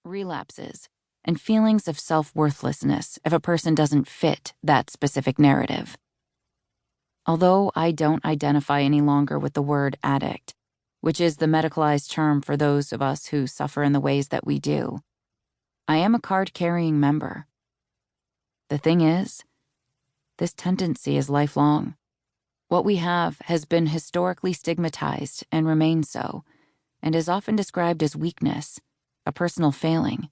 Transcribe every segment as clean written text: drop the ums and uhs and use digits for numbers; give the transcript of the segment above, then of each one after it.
relapses, and feelings of self-worthlessness if a person doesn't fit that specific narrative. Although I don't identify any longer with the word addict, which is the medicalized term for those of us who suffer in the ways that we do, I am a card-carrying member. The thing is, this tendency is lifelong. What we have has been historically stigmatized and remains so, and is often described as weakness, a personal failing.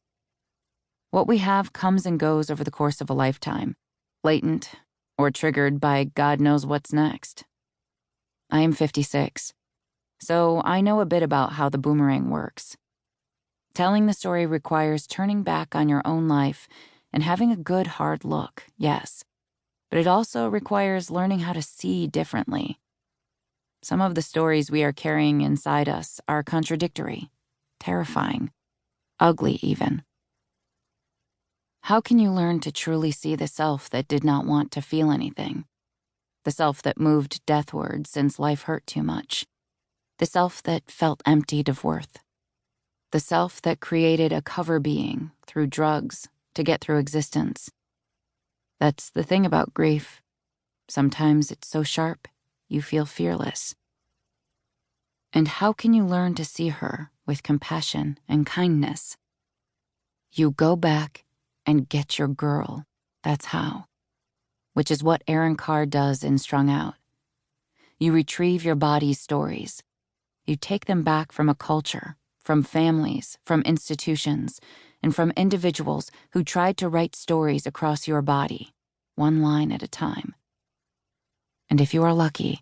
What we have comes and goes over the course of a lifetime, latent or triggered by God knows what's next. I am 56, so I know a bit about how the boomerang works. Telling the story requires turning back on your own life and having a good hard look, yes, but it also requires learning how to see differently. Some of the stories we are carrying inside us are contradictory, terrifying, ugly even. How can you learn to truly see the self that did not want to feel anything? The self that moved deathward since life hurt too much? The self that felt emptied of worth? The self that created a cover being through drugs to get through existence? That's the thing about grief. Sometimes it's so sharp, you feel fearless. And how can you learn to see her with compassion and kindness? You go back and get your girl, that's how. Which is what Erin Khar does in Strung Out. You retrieve your body's stories. You take them back from a culture, from families, from institutions, and from individuals who tried to write stories across your body, one line at a time. And if you are lucky,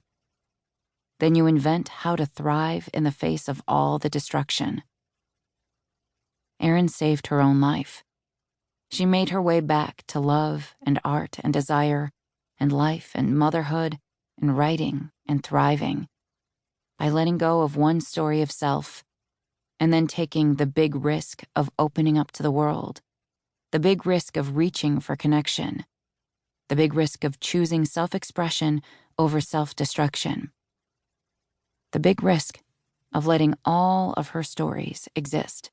then you invent how to thrive in the face of all the destruction. Erin saved her own life. She made her way back to love and art and desire and life and motherhood and writing and thriving by letting go of one story of self and then taking the big risk of opening up to the world, the big risk of reaching for connection, the big risk of choosing self-expression over self-destruction, the big risk of letting all of her stories exist.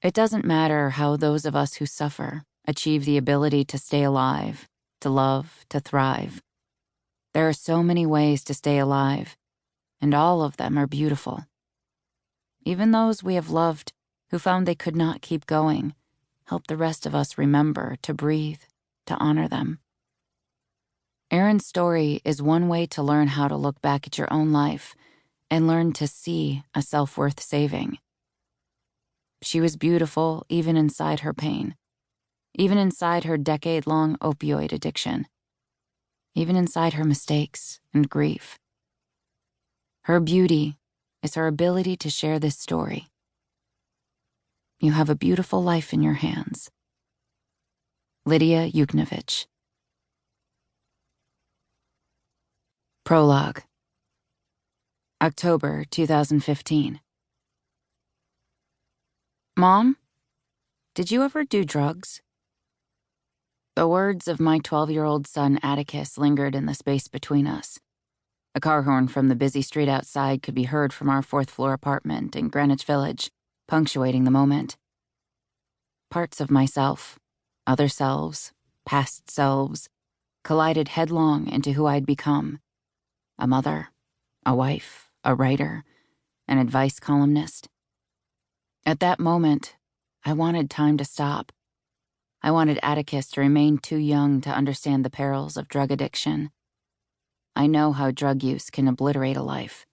It doesn't matter how those of us who suffer achieve the ability to stay alive, to love, to thrive. There are so many ways to stay alive, and all of them are beautiful. Even those we have loved who found they could not keep going help the rest of us remember to breathe, to honor them. Erin's story is one way to learn how to look back at your own life and learn to see a self worth saving. She was beautiful even inside her pain, even inside her decade-long opioid addiction, even inside her mistakes and grief. Her beauty is her ability to share this story. You have a beautiful life in your hands. Lydia Yuknovich. Prologue. October 2015. Mom, did you ever do drugs? The words of my 12-year-old son Atticus lingered in the space between us. A car horn from the busy street outside could be heard from our fourth-floor apartment in Greenwich Village, punctuating the moment. Parts of myself, other selves, past selves, collided headlong into who I'd become. A mother, a wife, a writer, an advice columnist. At that moment, I wanted time to stop. I wanted Atticus to remain too young to understand the perils of drug addiction. I know how drug use can obliterate a life.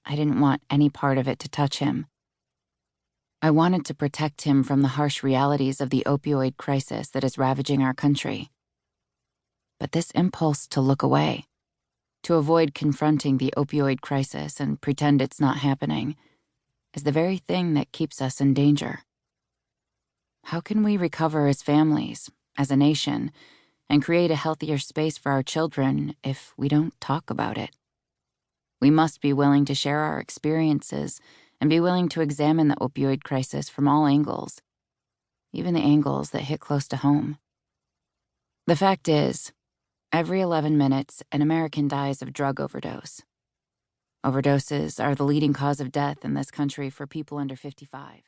I didn't want any part of it to touch him. I wanted to protect him from the harsh realities of the opioid crisis that is ravaging our country. But this impulse to look away, to avoid confronting the opioid crisis and pretend it's not happening, is the very thing that keeps us in danger. How can we recover as families, as a nation, and create a healthier space for our children if we don't talk about it? We must be willing to share our experiences and be willing to examine the opioid crisis from all angles, even the angles that hit close to home. The fact is, every 11 minutes, an American dies of drug overdose. Overdoses are the leading cause of death in this country for people under 55.